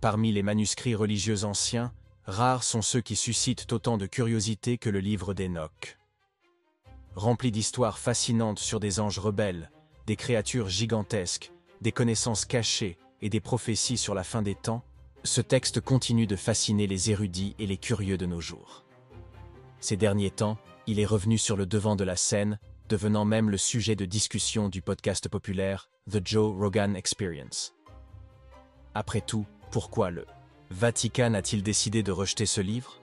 Parmi les manuscrits religieux anciens, rares sont ceux qui suscitent autant de curiosité que le livre d'Hénoch. Rempli d'histoires fascinantes sur des anges rebelles, des créatures gigantesques, des connaissances cachées et des prophéties sur la fin des temps, ce texte continue de fasciner les érudits et les curieux de nos jours. Ces derniers temps, il est revenu sur le devant de la scène, devenant même le sujet de discussion du podcast populaire The Joe Rogan Experience. Après tout, pourquoi le Vatican a-t-il décidé de rejeter ce livre?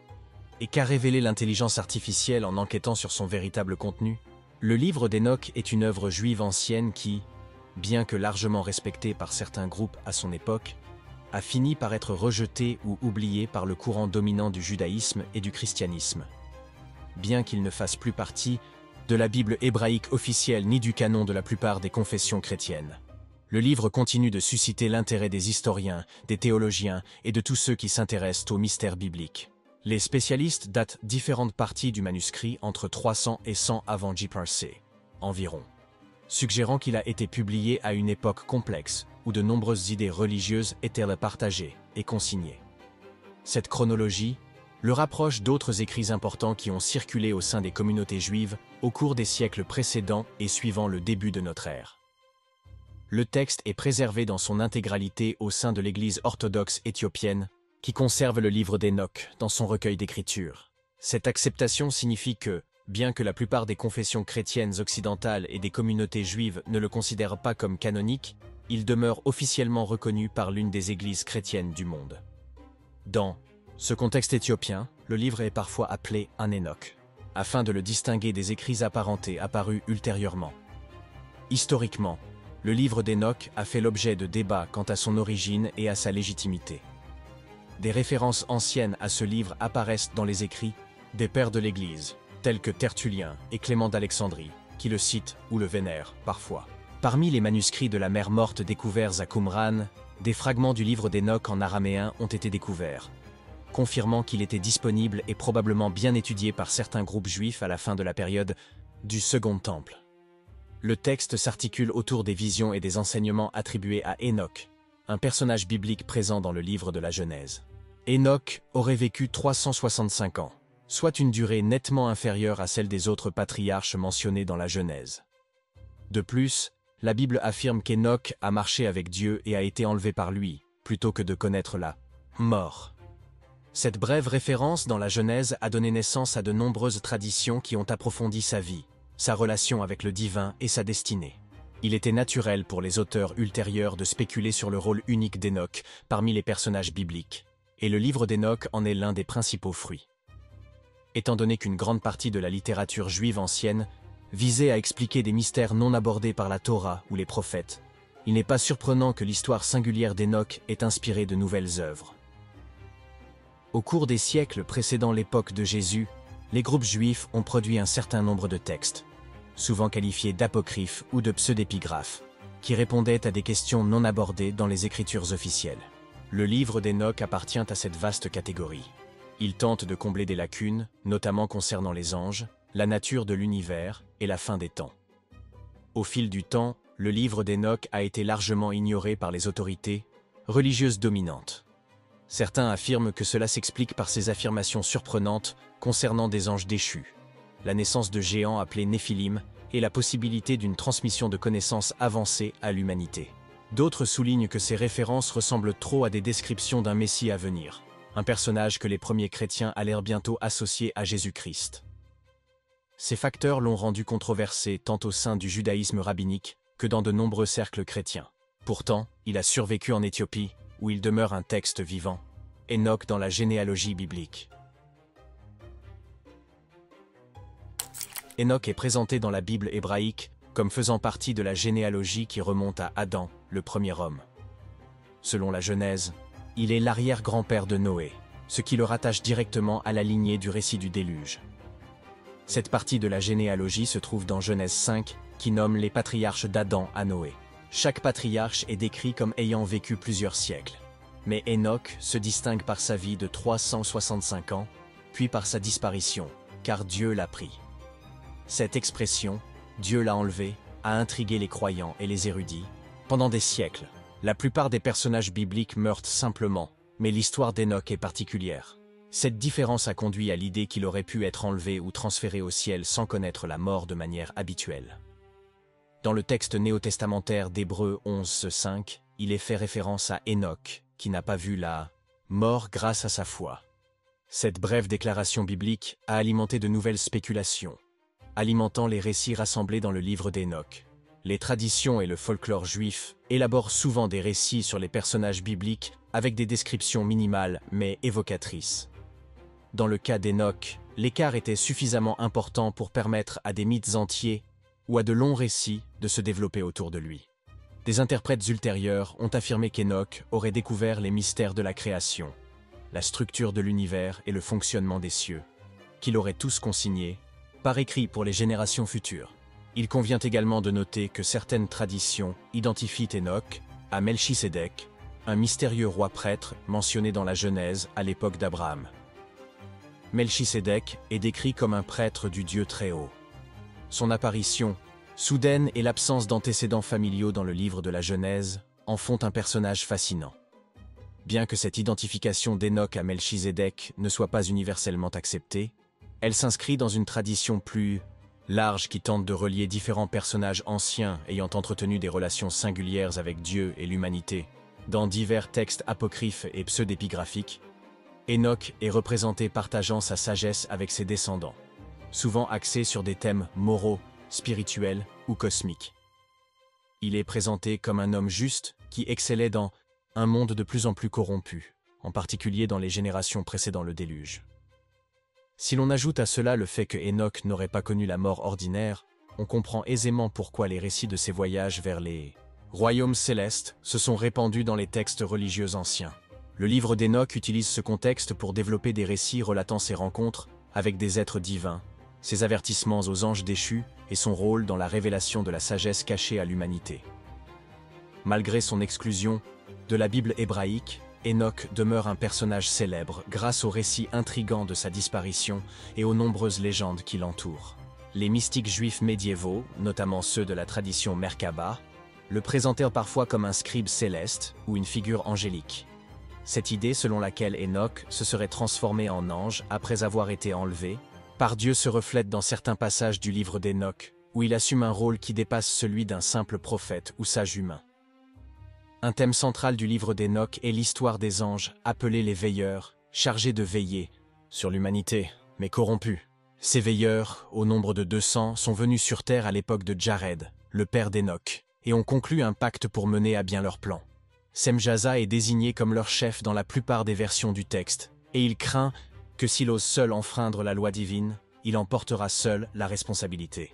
Et qu'a révélé l'intelligence artificielle en enquêtant sur son véritable contenu? Le livre d'Hénoch est une œuvre juive ancienne qui, bien que largement respectée par certains groupes à son époque, a fini par être rejetée ou oubliée par le courant dominant du judaïsme et du christianisme. Bien qu'il ne fasse plus partie de la Bible hébraïque officielle ni du canon de la plupart des confessions chrétiennes. Le livre continue de susciter l'intérêt des historiens, des théologiens et de tous ceux qui s'intéressent aux mystères bibliques. Les spécialistes datent différentes parties du manuscrit entre 300 et 100 avant JPRC, environ, suggérant qu'il a été publié à une époque complexe où de nombreuses idées religieuses étaient partagées et consignées. Cette chronologie le rapproche d'autres écrits importants qui ont circulé au sein des communautés juives au cours des siècles précédents et suivant le début de notre ère. Le texte est préservé dans son intégralité au sein de l'Église orthodoxe éthiopienne, qui conserve le livre d'Hénoch dans son recueil d'écriture. Cette acceptation signifie que, bien que la plupart des confessions chrétiennes occidentales et des communautés juives ne le considèrent pas comme canonique, il demeure officiellement reconnu par l'une des églises chrétiennes du monde. Dans ce contexte éthiopien, le livre est parfois appelé un Hénoch, afin de le distinguer des écrits apparentés apparus ultérieurement. Historiquement, le livre d'Hénoch a fait l'objet de débats quant à son origine et à sa légitimité. Des références anciennes à ce livre apparaissent dans les écrits des pères de l'Église, tels que Tertullien et Clément d'Alexandrie, qui le citent ou le vénèrent parfois. Parmi les manuscrits de la mer Morte découverts à Qumran, des fragments du livre d'Hénoch en araméen ont été découverts, confirmant qu'il était disponible et probablement bien étudié par certains groupes juifs à la fin de la période du Second Temple. Le texte s'articule autour des visions et des enseignements attribués à Hénoch, un personnage biblique présent dans le livre de la Genèse. Hénoch aurait vécu 365 ans, soit une durée nettement inférieure à celle des autres patriarches mentionnés dans la Genèse. De plus, la Bible affirme qu'Hénoch a marché avec Dieu et a été enlevé par lui, plutôt que de connaître la mort. Cette brève référence dans la Genèse a donné naissance à de nombreuses traditions qui ont approfondi sa vie, sa relation avec le divin et sa destinée. Il était naturel pour les auteurs ultérieurs de spéculer sur le rôle unique d'Hénoch parmi les personnages bibliques, et le livre d'Hénoch en est l'un des principaux fruits. Étant donné qu'une grande partie de la littérature juive ancienne visait à expliquer des mystères non abordés par la Torah ou les prophètes, il n'est pas surprenant que l'histoire singulière d'Hénoch ait inspiré de nouvelles œuvres. Au cours des siècles précédant l'époque de Jésus, les groupes juifs ont produit un certain nombre de textes, souvent qualifiés d'apocryphes ou de pseudépigraphes, qui répondaient à des questions non abordées dans les écritures officielles. Le livre d'Hénoch appartient à cette vaste catégorie. Il tente de combler des lacunes, notamment concernant les anges, la nature de l'univers et la fin des temps. Au fil du temps, le livre d'Hénoch a été largement ignoré par les autorités religieuses dominantes. Certains affirment que cela s'explique par ses affirmations surprenantes concernant des anges déchus, la naissance de géants appelés Néphilim et la possibilité d'une transmission de connaissances avancées à l'humanité. D'autres soulignent que ces références ressemblent trop à des descriptions d'un Messie à venir, un personnage que les premiers chrétiens allèrent bientôt associer à Jésus-Christ. Ces facteurs l'ont rendu controversé tant au sein du judaïsme rabbinique que dans de nombreux cercles chrétiens. Pourtant, il a survécu en Éthiopie, où il demeure un texte vivant, Hénoch dans la généalogie biblique. Hénoch est présenté dans la Bible hébraïque comme faisant partie de la généalogie qui remonte à Adam, le premier homme. Selon la Genèse, il est l'arrière-grand-père de Noé, ce qui le rattache directement à la lignée du récit du déluge. Cette partie de la généalogie se trouve dans Genèse 5, qui nomme les patriarches d'Adam à Noé. Chaque patriarche est décrit comme ayant vécu plusieurs siècles. Mais Hénoch se distingue par sa vie de 365 ans, puis par sa disparition, car Dieu l'a pris. Cette expression, Dieu l'a enlevé, a intrigué les croyants et les érudits. Pendant des siècles, la plupart des personnages bibliques meurent simplement, Mais l'histoire d'Enoch est particulière. Cette différence a conduit à l'idée qu'il aurait pu être enlevé ou transféré au ciel sans connaître la mort de manière habituelle. Dans le texte néo-testamentaire d'Hébreux 11:5, il est fait référence à Enoch, qui n'a pas vu la mort grâce à sa foi. Cette brève déclaration biblique a alimenté de nouvelles spéculations, alimentant les récits rassemblés dans le livre d'Enoch. Les traditions et le folklore juif élaborent souvent des récits sur les personnages bibliques avec des descriptions minimales mais évocatrices. Dans le cas d'Enoch, l'écart était suffisamment important pour permettre à des mythes entiers ou à de longs récits de se développer autour de lui. Des interprètes ultérieurs ont affirmé qu'Enoch aurait découvert les mystères de la création, la structure de l'univers et le fonctionnement des cieux, qu'il aurait tous consignés, par écrit pour les générations futures. Il convient également de noter que certaines traditions identifient Enoch à Melchisédek, un mystérieux roi prêtre mentionné dans la Genèse à l'époque d'Abraham. Melchisédek est décrit comme un prêtre du Dieu Très-Haut. Son apparition, soudaine et l'absence d'antécédents familiaux dans le livre de la Genèse en font un personnage fascinant. Bien que cette identification d'Enoch à Melchisédek ne soit pas universellement acceptée, elle s'inscrit dans une tradition plus large qui tente de relier différents personnages anciens ayant entretenu des relations singulières avec Dieu et l'humanité. Dans divers textes apocryphes et pseudépigraphiques, Enoch est représenté partageant sa sagesse avec ses descendants, souvent axés sur des thèmes moraux, spirituels ou cosmiques. Il est présenté comme un homme juste qui excellait dans un monde de plus en plus corrompu, en particulier dans les générations précédant le déluge. Si l'on ajoute à cela le fait que Enoch n'aurait pas connu la mort ordinaire, on comprend aisément pourquoi les récits de ses voyages vers les royaumes célestes se sont répandus dans les textes religieux anciens. Le livre d'Enoch utilise ce contexte pour développer des récits relatant ses rencontres avec des êtres divins, ses avertissements aux anges déchus et son rôle dans la révélation de la sagesse cachée à l'humanité. Malgré son exclusion de la Bible hébraïque, Enoch demeure un personnage célèbre grâce aux récits intrigants de sa disparition et aux nombreuses légendes qui l'entourent. Les mystiques juifs médiévaux, notamment ceux de la tradition Merkaba, le présentèrent parfois comme un scribe céleste ou une figure angélique. Cette idée selon laquelle Enoch se serait transformé en ange après avoir été enlevé par Dieu se reflète dans certains passages du livre d'Enoch, où il assume un rôle qui dépasse celui d'un simple prophète ou sage humain. Un thème central du livre d'Enoch est l'histoire des anges, appelés les veilleurs, chargés de veiller sur l'humanité, mais corrompus. Ces veilleurs, au nombre de 200, sont venus sur terre à l'époque de Jared, le père d'Enoch, et ont conclu un pacte pour mener à bien leur plan. Semjaza est désigné comme leur chef dans la plupart des versions du texte, et il craint que s'il ose seul enfreindre la loi divine, il en portera seul la responsabilité.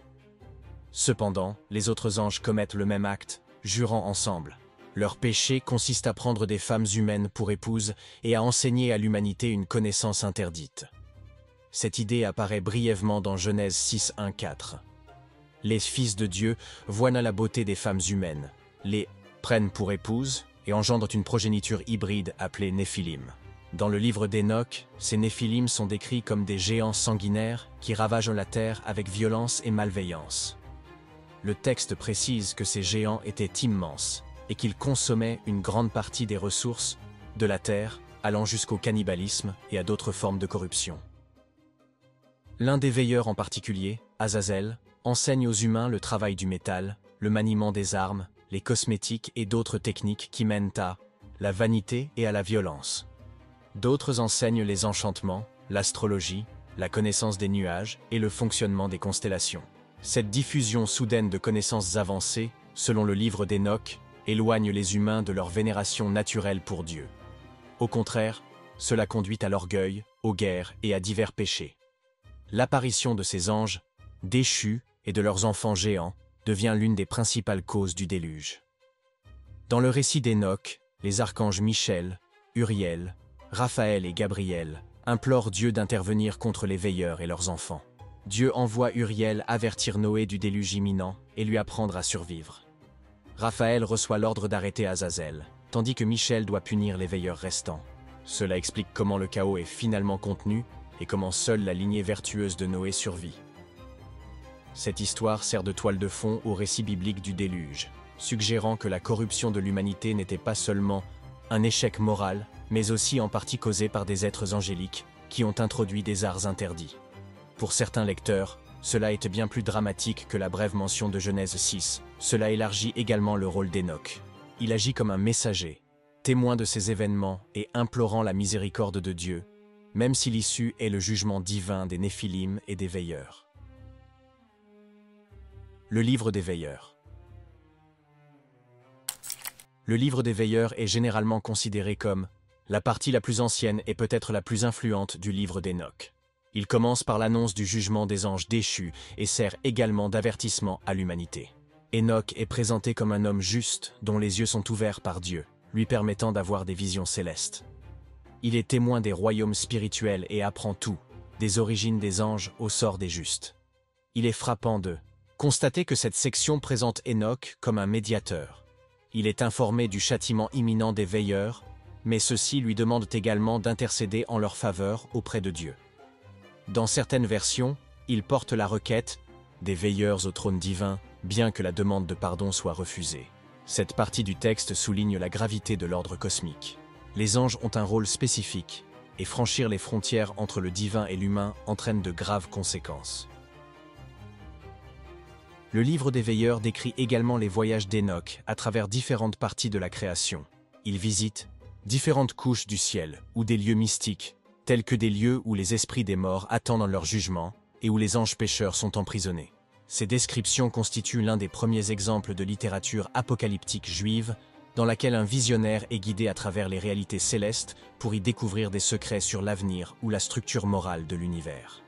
Cependant, les autres anges commettent le même acte, jurant ensemble. Leur péché consiste à prendre des femmes humaines pour épouses et à enseigner à l'humanité une connaissance interdite. Cette idée apparaît brièvement dans Genèse 6:1-4. Les fils de Dieu voient la beauté des femmes humaines, les prennent pour épouses et engendrent une progéniture hybride appelée Néphilim. Dans le livre d'Enoch, ces Néphilim sont décrits comme des géants sanguinaires qui ravagent la terre avec violence et malveillance. Le texte précise que ces géants étaient immenses et qu'ils consommaient une grande partie des ressources de la terre, allant jusqu'au cannibalisme et à d'autres formes de corruption. L'un des veilleurs en particulier, Azazel, enseigne aux humains le travail du métal, le maniement des armes, les cosmétiques et d'autres techniques qui mènent à la vanité et à la violence. D'autres enseignent les enchantements, l'astrologie, la connaissance des nuages et le fonctionnement des constellations. Cette diffusion soudaine de connaissances avancées, selon le livre d'Enoch, éloigne les humains de leur vénération naturelle pour Dieu. Au contraire, cela conduit à l'orgueil, aux guerres et à divers péchés. L'apparition de ces anges, déchus, et de leurs enfants géants, devient l'une des principales causes du déluge. Dans le récit d'Enoch, les archanges Michel, Uriel, Raphaël et Gabriel implorent Dieu d'intervenir contre les veilleurs et leurs enfants. Dieu envoie Uriel avertir Noé du déluge imminent et lui apprendre à survivre. Raphaël reçoit l'ordre d'arrêter Azazel, tandis que Michel doit punir les veilleurs restants. Cela explique comment le chaos est finalement contenu et comment seule la lignée vertueuse de Noé survit. Cette histoire sert de toile de fond au récit biblique du déluge, suggérant que la corruption de l'humanité n'était pas seulement Un échec moral, mais aussi en partie causé par des êtres angéliques qui ont introduit des arts interdits. Pour certains lecteurs, cela est bien plus dramatique que la brève mention de Genèse 6. Cela élargit également le rôle d'Hénoch. Il agit comme un messager, témoin de ces événements et implorant la miséricorde de Dieu, même si l'issue est le jugement divin des Néphilim et des veilleurs. Le livre des veilleurs. Le livre des veilleurs est généralement considéré comme la partie la plus ancienne et peut-être la plus influente du livre d'Hénoch. Il commence par l'annonce du jugement des anges déchus et sert également d'avertissement à l'humanité. Hénoch est présenté comme un homme juste dont les yeux sont ouverts par Dieu, lui permettant d'avoir des visions célestes. Il est témoin des royaumes spirituels et apprend tout, des origines des anges au sort des justes. Il est frappant de constater que cette section présente Hénoch comme un médiateur. Il est informé du châtiment imminent des veilleurs, mais ceux-ci lui demandent également d'intercéder en leur faveur auprès de Dieu. Dans certaines versions, il porte la requête des veilleurs au trône divin, bien que la demande de pardon soit refusée. Cette partie du texte souligne la gravité de l'ordre cosmique. Les anges ont un rôle spécifique, et franchir les frontières entre le divin et l'humain entraîne de graves conséquences. Le livre des veilleurs décrit également les voyages d'Hénoch à travers différentes parties de la création. Il visite différentes couches du ciel ou des lieux mystiques, tels que des lieux où les esprits des morts attendent leur jugement et où les anges pécheurs sont emprisonnés. Ces descriptions constituent l'un des premiers exemples de littérature apocalyptique juive dans laquelle un visionnaire est guidé à travers les réalités célestes pour y découvrir des secrets sur l'avenir ou la structure morale de l'univers.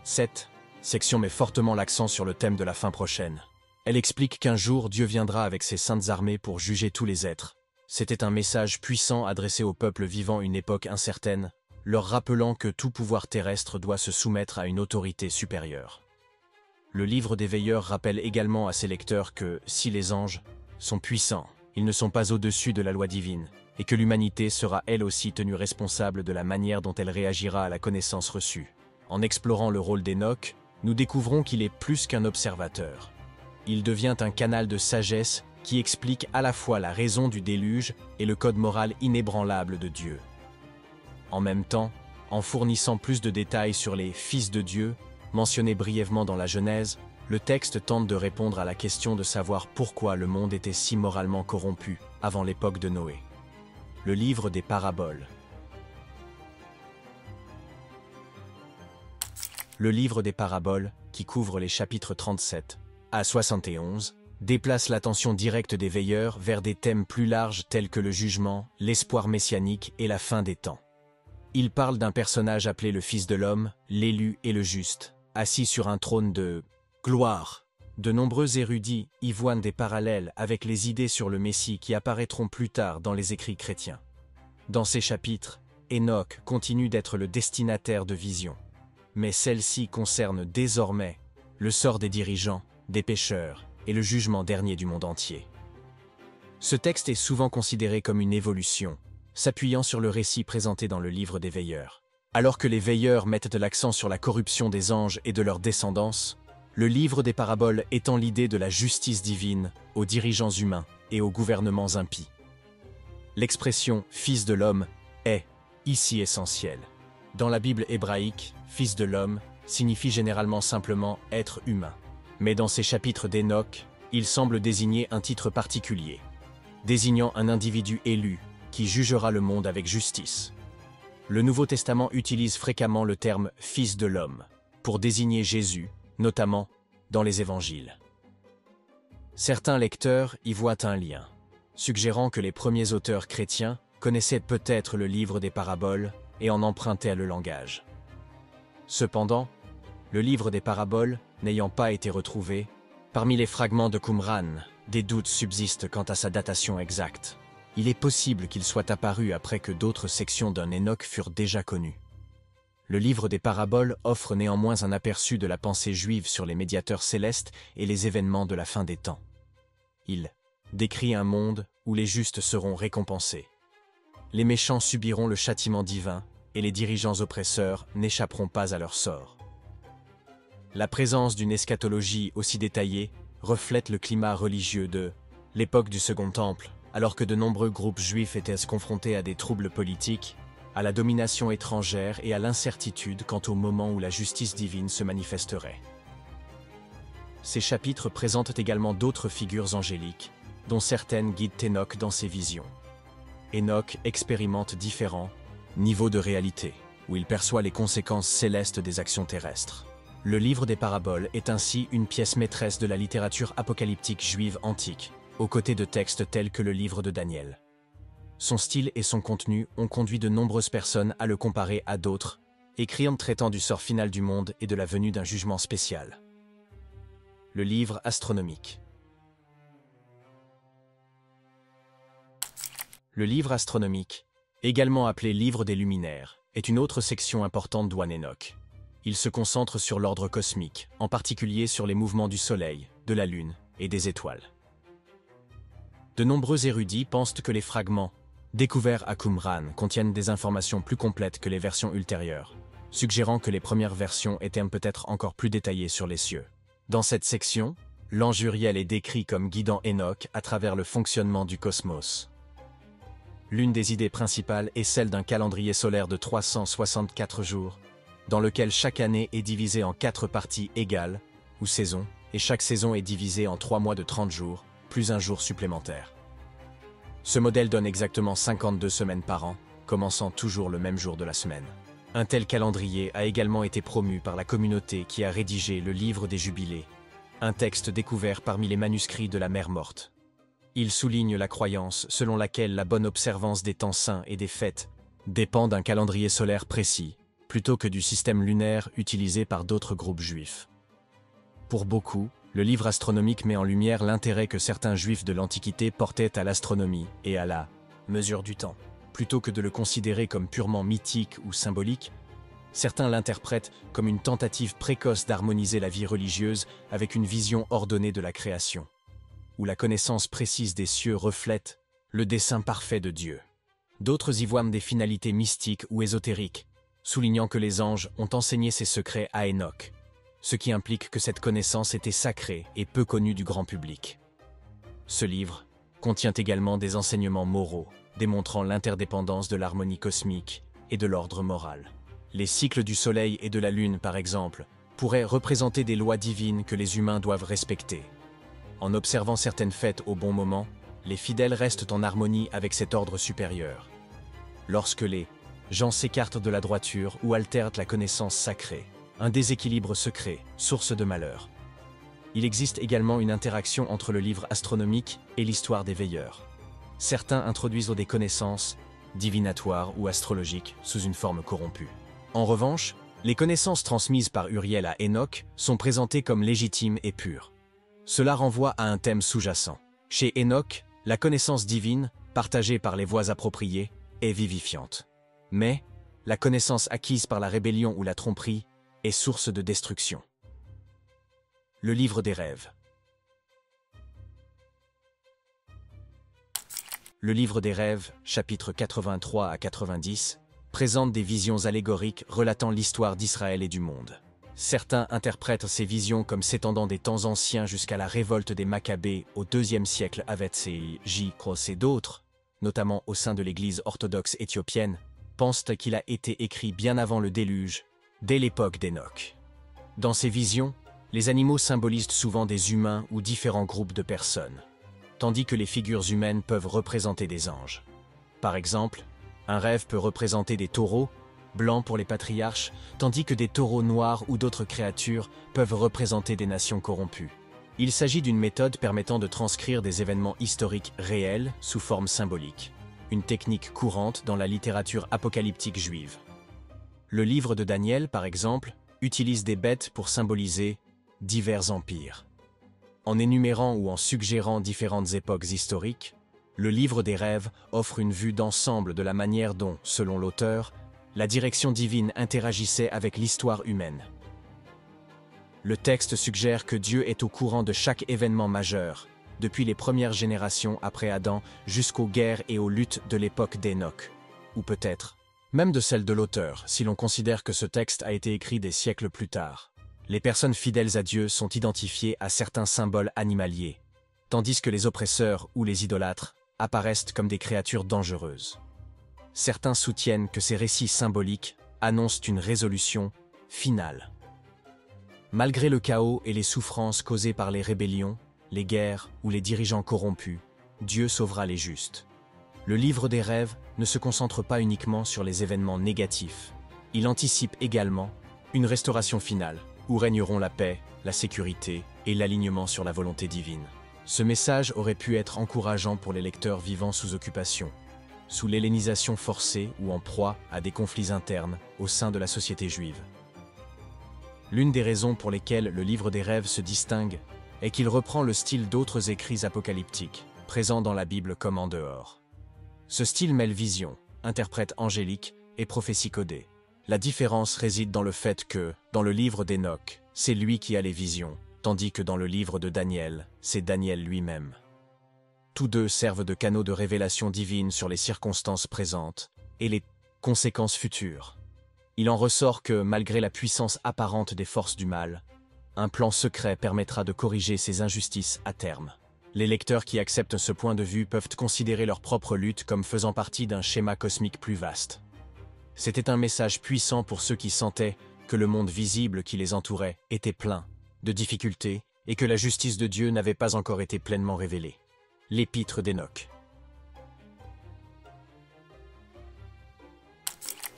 Cette section met fortement l'accent sur le thème de la fin prochaine. Elle explique qu'un jour Dieu viendra avec ses saintes armées pour juger tous les êtres. C'était un message puissant adressé au peuple vivant une époque incertaine, leur rappelant que tout pouvoir terrestre doit se soumettre à une autorité supérieure. Le livre des veilleurs rappelle également à ses lecteurs que, si les anges sont puissants, ils ne sont pas au-dessus de la loi divine, et que l'humanité sera elle aussi tenue responsable de la manière dont elle réagira à la connaissance reçue. En explorant le rôle d'Hénoch, nous découvrons qu'il est plus qu'un observateur. Il devient un canal de sagesse qui explique à la fois la raison du déluge et le code moral inébranlable de Dieu. En même temps, en fournissant plus de détails sur les « fils de Dieu » mentionnés brièvement dans la Genèse, le texte tente de répondre à la question de savoir pourquoi le monde était si moralement corrompu avant l'époque de Noé. Le livre des paraboles. Le livre des paraboles, qui couvre les chapitres 37 à 71, déplace l'attention directe des veilleurs vers des thèmes plus larges tels que le jugement, l'espoir messianique et la fin des temps. Il parle d'un personnage appelé le Fils de l'homme, l'élu et le juste, assis sur un trône de gloire. De nombreux érudits y voient des parallèles avec les idées sur le Messie qui apparaîtront plus tard dans les écrits chrétiens. Dans ces chapitres, Hénoch continue d'être le destinataire de visions. Mais celle-ci concerne désormais le sort des dirigeants, des pécheurs et le jugement dernier du monde entier. Ce texte est souvent considéré comme une évolution, s'appuyant sur le récit présenté dans le livre des veilleurs. Alors que les veilleurs mettent de l'accent sur la corruption des anges et de leur descendance, le livre des paraboles étend l'idée de la justice divine aux dirigeants humains et aux gouvernements impies. L'expression « fils de l'homme » est, ici, essentielle. Dans la Bible hébraïque, « fils de l'homme » signifie généralement simplement « être humain ». Mais dans ces chapitres d'Hénoch, il semble désigner un titre particulier, désignant un individu élu qui jugera le monde avec justice. Le Nouveau Testament utilise fréquemment le terme « fils de l'homme » pour désigner Jésus, notamment dans les évangiles. Certains lecteurs y voient un lien, suggérant que les premiers auteurs chrétiens connaissaient peut-être le livre des paraboles et en empruntaient le langage. Cependant, le livre des paraboles n'ayant pas été retrouvé, parmi les fragments de Qumran, des doutes subsistent quant à sa datation exacte. Il est possible qu'il soit apparu après que d'autres sections d'un Hénoch furent déjà connues. Le livre des paraboles offre néanmoins un aperçu de la pensée juive sur les médiateurs célestes et les événements de la fin des temps. Il décrit un monde où les justes seront récompensés. Les méchants subiront le châtiment divin et les dirigeants oppresseurs n'échapperont pas à leur sort. La présence d'une eschatologie aussi détaillée reflète le climat religieux de l'époque du Second Temple, alors que de nombreux groupes juifs étaient confrontés à des troubles politiques, à la domination étrangère et à l'incertitude quant au moment où la justice divine se manifesterait. Ces chapitres présentent également d'autres figures angéliques, dont certaines guident Enoch dans ses visions. Enoch expérimente différents niveaux de réalité, où il perçoit les conséquences célestes des actions terrestres. Le livre des paraboles est ainsi une pièce maîtresse de la littérature apocalyptique juive antique, aux côtés de textes tels que le livre de Daniel. Son style et son contenu ont conduit de nombreuses personnes à le comparer à d'autres, écrits traitant du sort final du monde et de la venue d'un jugement spécial. Le livre astronomique. Le livre astronomique, également appelé livre des luminaires, est une autre section importante d'Ouan Enoch. Il se concentre sur l'ordre cosmique, en particulier sur les mouvements du Soleil, de la Lune et des étoiles. De nombreux érudits pensent que les fragments découverts à Qumran contiennent des informations plus complètes que les versions ultérieures, suggérant que les premières versions étaient peut-être encore plus détaillées sur les cieux. Dans cette section, l'ange Uriel est décrit comme guidant Enoch à travers le fonctionnement du cosmos. L'une des idées principales est celle d'un calendrier solaire de 364 jours, dans lequel chaque année est divisée en 4 parties égales, ou saisons, et chaque saison est divisée en 3 mois de 30 jours, plus un jour supplémentaire. Ce modèle donne exactement 52 semaines par an, commençant toujours le même jour de la semaine. Un tel calendrier a également été promu par la communauté qui a rédigé le Livre des Jubilés, un texte découvert parmi les manuscrits de la Mer Morte. Il souligne la croyance selon laquelle la bonne observance des temps saints et des fêtes dépend d'un calendrier solaire précis, plutôt que du système lunaire utilisé par d'autres groupes juifs. Pour beaucoup, le livre astronomique met en lumière l'intérêt que certains juifs de l'Antiquité portaient à l'astronomie et à la mesure du temps. Plutôt que de le considérer comme purement mythique ou symbolique, certains l'interprètent comme une tentative précoce d'harmoniser la vie religieuse avec une vision ordonnée de la création, où la connaissance précise des cieux reflète le dessein parfait de Dieu. D'autres y voient des finalités mystiques ou ésotériques, soulignant que les anges ont enseigné ces secrets à Enoch, ce qui implique que cette connaissance était sacrée et peu connue du grand public. Ce livre contient également des enseignements moraux, démontrant l'interdépendance de l'harmonie cosmique et de l'ordre moral. Les cycles du Soleil et de la Lune, par exemple, pourraient représenter des lois divines que les humains doivent respecter. En observant certaines fêtes au bon moment, les fidèles restent en harmonie avec cet ordre supérieur. Lorsque les gens s'écartent de la droiture ou altèrent la connaissance sacrée, un déséquilibre se crée, source de malheur. Il existe également une interaction entre le livre astronomique et l'histoire des veilleurs. Certains introduisent des connaissances divinatoires ou astrologiques sous une forme corrompue. En revanche, les connaissances transmises par Uriel à Enoch sont présentées comme légitimes et pures. Cela renvoie à un thème sous-jacent. Chez Enoch, la connaissance divine, partagée par les voies appropriées, est vivifiante. Mais, la connaissance acquise par la rébellion ou la tromperie est source de destruction. Le livre des rêves. Le livre des rêves, chapitres 83 à 90, présente des visions allégoriques relatant l'histoire d'Israël et du monde. Certains interprètent ces visions comme s'étendant des temps anciens jusqu'à la révolte des Maccabées au IIe siècle avec J-Cross et d'autres, notamment au sein de l'Église orthodoxe éthiopienne, pensent qu'il a été écrit bien avant le déluge, dès l'époque d'Enoch. Dans ces visions, les animaux symbolisent souvent des humains ou différents groupes de personnes, tandis que les figures humaines peuvent représenter des anges. Par exemple, un rêve peut représenter des taureaux, blancs pour les patriarches, tandis que des taureaux noirs ou d'autres créatures peuvent représenter des nations corrompues. Il s'agit d'une méthode permettant de transcrire des événements historiques réels sous forme symbolique, une technique courante dans la littérature apocalyptique juive. Le livre de Daniel, par exemple, utilise des bêtes pour symboliser divers empires. En énumérant ou en suggérant différentes époques historiques, le livre des rêves offre une vue d'ensemble de la manière dont, selon l'auteur, la direction divine interagissait avec l'histoire humaine. Le texte suggère que Dieu est au courant de chaque événement majeur, depuis les premières générations après Adam jusqu'aux guerres et aux luttes de l'époque d'Enoch, ou peut-être même de celle de l'auteur, si l'on considère que ce texte a été écrit des siècles plus tard. Les personnes fidèles à Dieu sont identifiées à certains symboles animaliers, tandis que les oppresseurs ou les idolâtres apparaissent comme des créatures dangereuses. Certains soutiennent que ces récits symboliques annoncent une résolution finale. Malgré le chaos et les souffrances causées par les rébellions, les guerres ou les dirigeants corrompus, Dieu sauvera les justes. Le livre des rêves ne se concentre pas uniquement sur les événements négatifs. Il anticipe également une restauration finale, où régneront la paix, la sécurité et l'alignement sur la volonté divine. Ce message aurait pu être encourageant pour les lecteurs vivant sous occupation, sous l'hellénisation forcée ou en proie à des conflits internes au sein de la société juive. L'une des raisons pour lesquelles le livre des rêves se distingue est qu'il reprend le style d'autres écrits apocalyptiques, présents dans la Bible comme en dehors. Ce style mêle vision, interprète angélique et prophétie codée. La différence réside dans le fait que, dans le livre d'Enoch, c'est lui qui a les visions, tandis que dans le livre de Daniel, c'est Daniel lui-même. Tous deux servent de canaux de révélation divine sur les circonstances présentes et les conséquences futures. Il en ressort que, malgré la puissance apparente des forces du mal, un plan secret permettra de corriger ces injustices à terme. Les lecteurs qui acceptent ce point de vue peuvent considérer leur propre lutte comme faisant partie d'un schéma cosmique plus vaste. C'était un message puissant pour ceux qui sentaient que le monde visible qui les entourait était plein de difficultés et que la justice de Dieu n'avait pas encore été pleinement révélée. L'Épître d'Enoch.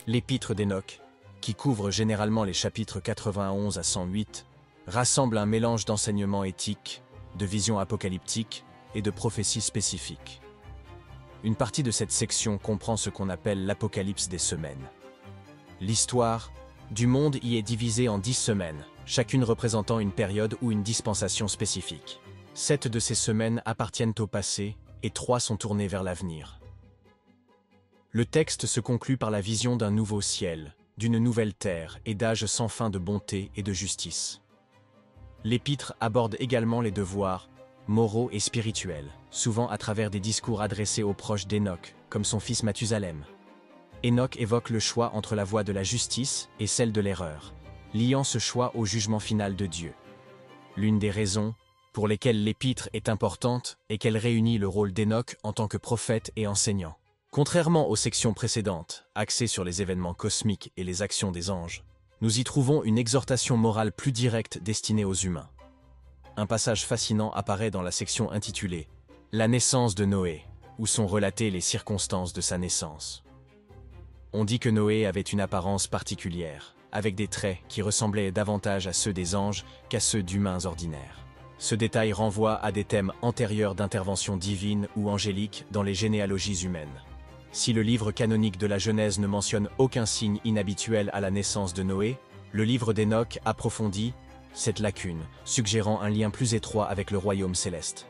L'Épître d'Enoch, qui couvre généralement les chapitres 91 à 108, rassemble un mélange d'enseignements éthiques, de visions apocalyptiques et de prophéties spécifiques. Une partie de cette section comprend ce qu'on appelle l'Apocalypse des semaines. L'histoire du monde y est divisée en 10 semaines, chacune représentant une période ou une dispensation spécifique. 7 de ces semaines appartiennent au passé et 3 sont tournées vers l'avenir. Le texte se conclut par la vision d'un nouveau ciel, d'une nouvelle terre et d'âges sans fin de bonté et de justice. L'Épître aborde également les devoirs moraux et spirituels, souvent à travers des discours adressés aux proches d'Enoch, comme son fils Mathusalem. Enoch évoque le choix entre la voie de la justice et celle de l'erreur, liant ce choix au jugement final de Dieu. L'une des raisons pour lesquelles l'Épître est importante est qu'elle réunit le rôle d'Enoch en tant que prophète et enseignant. Contrairement aux sections précédentes, axées sur les événements cosmiques et les actions des anges, nous y trouvons une exhortation morale plus directe destinée aux humains. Un passage fascinant apparaît dans la section intitulée « La naissance de Noé », où sont relatées les circonstances de sa naissance. On dit que Noé avait une apparence particulière, avec des traits qui ressemblaient davantage à ceux des anges qu'à ceux d'humains ordinaires. Ce détail renvoie à des thèmes antérieurs d'intervention divine ou angélique dans les généalogies humaines. Si le livre canonique de la Genèse ne mentionne aucun signe inhabituel à la naissance de Noé, le livre d'Enoch approfondit cette lacune, suggérant un lien plus étroit avec le royaume céleste.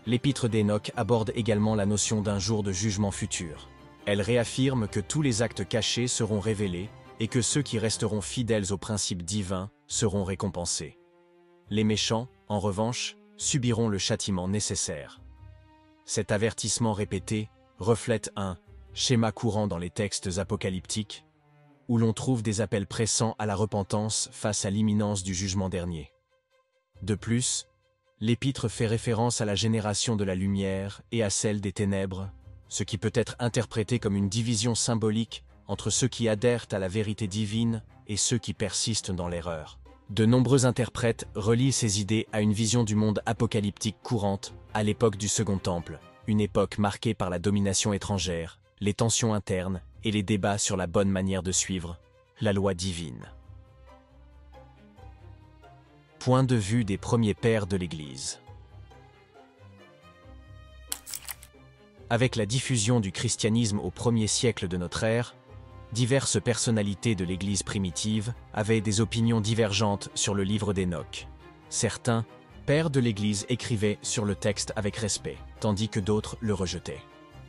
L'Épître d'Enoch aborde également la notion d'un jour de jugement futur. Elle réaffirme que tous les actes cachés seront révélés et que ceux qui resteront fidèles aux principes divins seront récompensés. Les méchants, en revanche, subiront le châtiment nécessaire. Cet avertissement répété reflète un schéma courant dans les textes apocalyptiques, où l'on trouve des appels pressants à la repentance face à l'imminence du jugement dernier. De plus, l'Épître fait référence à la génération de la lumière et à celle des ténèbres, ce qui peut être interprété comme une division symbolique entre ceux qui adhèrent à la vérité divine et ceux qui persistent dans l'erreur. De nombreux interprètes relient ces idées à une vision du monde apocalyptique courante à l'époque du Second Temple, une époque marquée par la domination étrangère, les tensions internes et les débats sur la bonne manière de suivre la loi divine. Point de vue des premiers pères de l'Église. Avec la diffusion du christianisme au 1er siècle de notre ère, diverses personnalités de l'Église primitive avaient des opinions divergentes sur le livre d'Enoch. Certains pères de l'Église écrivaient sur le texte avec respect, tandis que d'autres le rejetaient.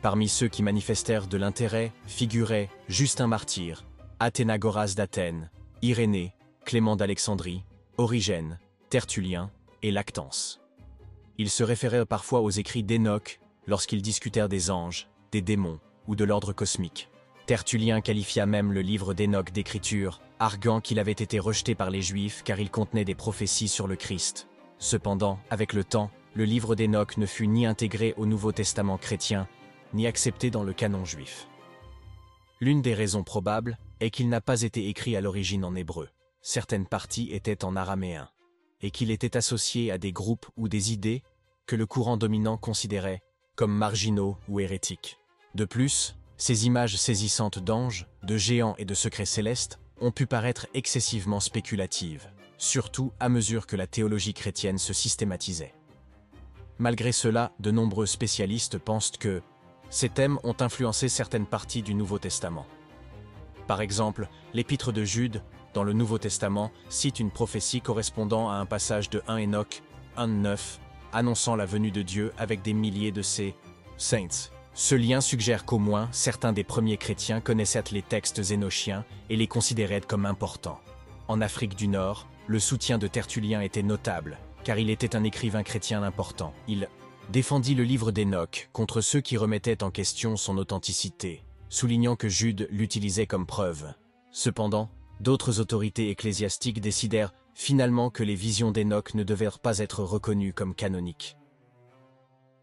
Parmi ceux qui manifestèrent de l'intérêt figuraient Justin Martyr, Athénagoras d'Athènes, Irénée, Clément d'Alexandrie, Origène, Tertullien et Lactance. Ils se référaient parfois aux écrits d'Enoch lorsqu'ils discutèrent des anges, des démons ou de l'ordre cosmique. Tertullien qualifia même le livre d'Enoch d'écriture, arguant qu'il avait été rejeté par les Juifs car il contenait des prophéties sur le Christ. Cependant, avec le temps, le livre d'Enoch ne fut ni intégré au Nouveau Testament chrétien, ni accepté dans le canon juif. L'une des raisons probables est qu'il n'a pas été écrit à l'origine en hébreu. Certaines parties étaient en araméen, et qu'il était associé à des groupes ou des idées que le courant dominant considérait comme marginaux ou hérétiques. De plus, ces images saisissantes d'anges, de géants et de secrets célestes ont pu paraître excessivement spéculatives, surtout à mesure que la théologie chrétienne se systématisait. Malgré cela, de nombreux spécialistes pensent que ces thèmes ont influencé certaines parties du Nouveau Testament. Par exemple, l'Épître de Jude, dans le Nouveau Testament, cite une prophétie correspondant à un passage de 1 Enoch 1:9, annonçant la venue de Dieu avec des milliers de ses saints. Ce lien suggère qu'au moins certains des premiers chrétiens connaissaient les textes énochiens et les considéraient comme importants. En Afrique du Nord, le soutien de Tertullien était notable, car il était un écrivain chrétien important. Il défendit le livre d'Enoch contre ceux qui remettaient en question son authenticité, soulignant que Jude l'utilisait comme preuve. Cependant, d'autres autorités ecclésiastiques décidèrent finalement que les visions d'Enoch ne devaient pas être reconnues comme canoniques.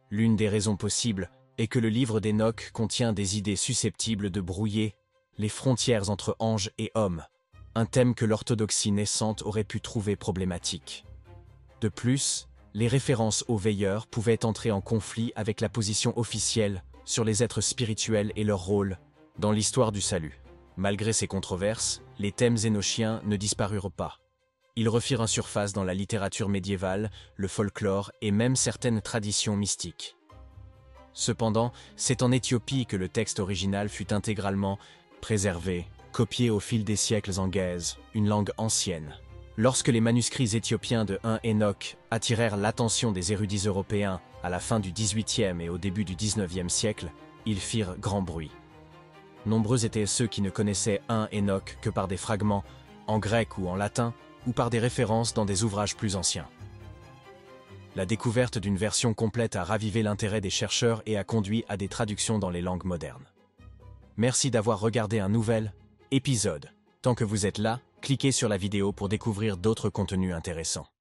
L'une des raisons possibles est que le livre d'Enoch contient des idées susceptibles de brouiller les frontières entre anges et hommes, un thème que l'orthodoxie naissante aurait pu trouver problématique. De plus, les références aux veilleurs pouvaient entrer en conflit avec la position officielle sur les êtres spirituels et leur rôle dans l'histoire du salut. Malgré ces controverses, les thèmes énochiens ne disparurent pas. Ils refirent surface dans la littérature médiévale, le folklore et même certaines traditions mystiques. Cependant, c'est en Éthiopie que le texte original fut intégralement préservé, copié au fil des siècles en Gèze, une langue ancienne. Lorsque les manuscrits éthiopiens de 1 Enoch attirèrent l'attention des érudits européens à la fin du XVIIIe et au début du XIXe siècle, ils firent grand bruit. Nombreux étaient ceux qui ne connaissaient 1 Enoch que par des fragments, en grec ou en latin, ou par des références dans des ouvrages plus anciens. La découverte d'une version complète a ravivé l'intérêt des chercheurs et a conduit à des traductions dans les langues modernes. Merci d'avoir regardé un nouvel épisode. Tant que vous êtes là, cliquez sur la vidéo pour découvrir d'autres contenus intéressants.